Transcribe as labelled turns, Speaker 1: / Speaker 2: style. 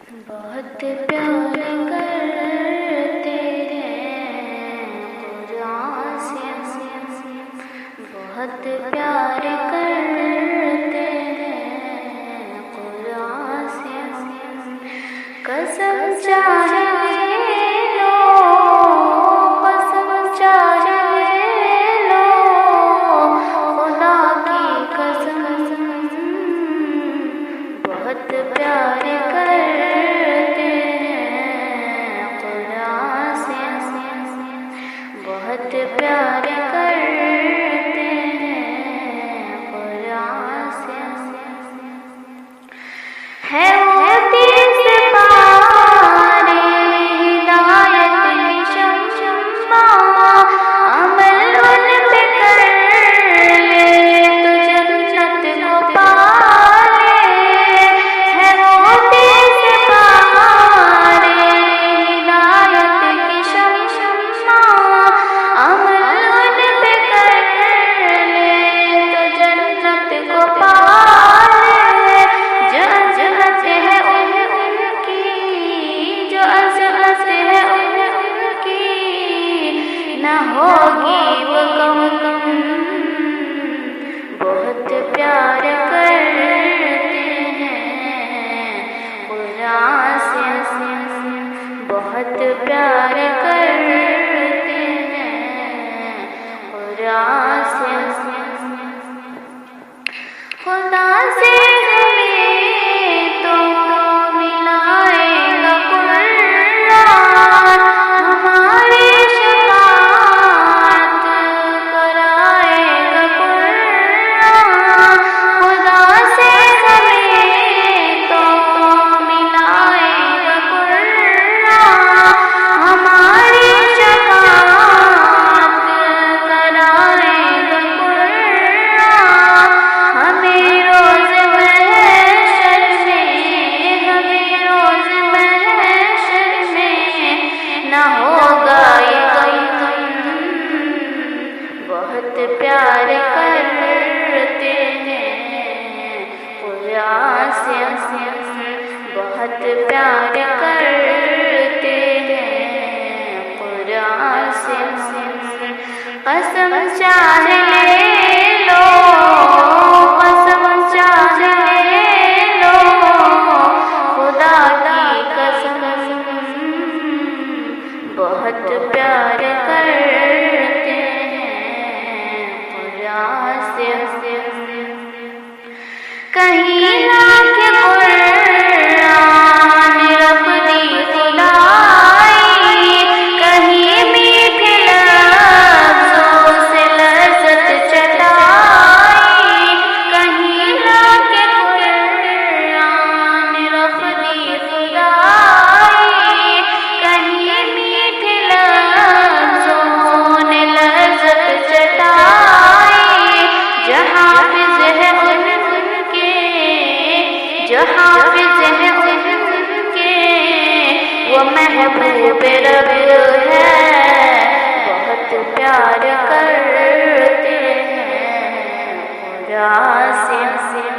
Speaker 1: بہت پیار کرتے ہیں قرآن سے، بہت پیار کرتے ہیں قرآن سے، قسم چاہے لو، قسم چاہے لو، خدا کی قسم، بہت پیار بہت پیار کرتے ہیں قرآن سے، ہے وہ تیز بار ہدایت کی شمع، عمل ان پہ کر لے تو جنت کو پا لے، ہے وہ تیز بار ہدایت کی شمع، عمل ان پہ کر لے تو جنت کو پا لے، جو عظمت ہے ان کی، جو عظمت ہے ان کی، نہ ہوگی وہ کم، بہت پیار کرتے ہیں قرآن سے، بہت پیار کرتے ہیں قرآن سے، خدا سے ہمیں تو ملائے گا قرآن، ہماری شفاعت کرائے گا قرآن، خدا سے ہمیں تو ملائے گا قرآن، ہماری شفاعت کرائے گا قرآن، ہمیں روز محشر میں، ہمیں روز محشر میں نہ ہوگا یہ غم، بہت پیار کرتے ہیں قرآن سے، بہت پیار کرتے ہیں قرآن سے، قسم چاہے لو، قسم چاہے لو، خدا کی قسم، بہت پیار کرتے ہیں قرآن سے، کہیں نہ کہ قرآن رب دی خدائی، کہیں میٹھے لفظوں سے لذت چٹائی، کہیں نہ کہ قرآن رب دی خدائی، کہیں میٹھے لفظوں نے لذت چٹائی، جہاں حافظ ہے ان کے، جہاں حافظ ہے ان کے، وہ محبوب رب ہے، بہت پیار کرتے ہیں قرآن سے۔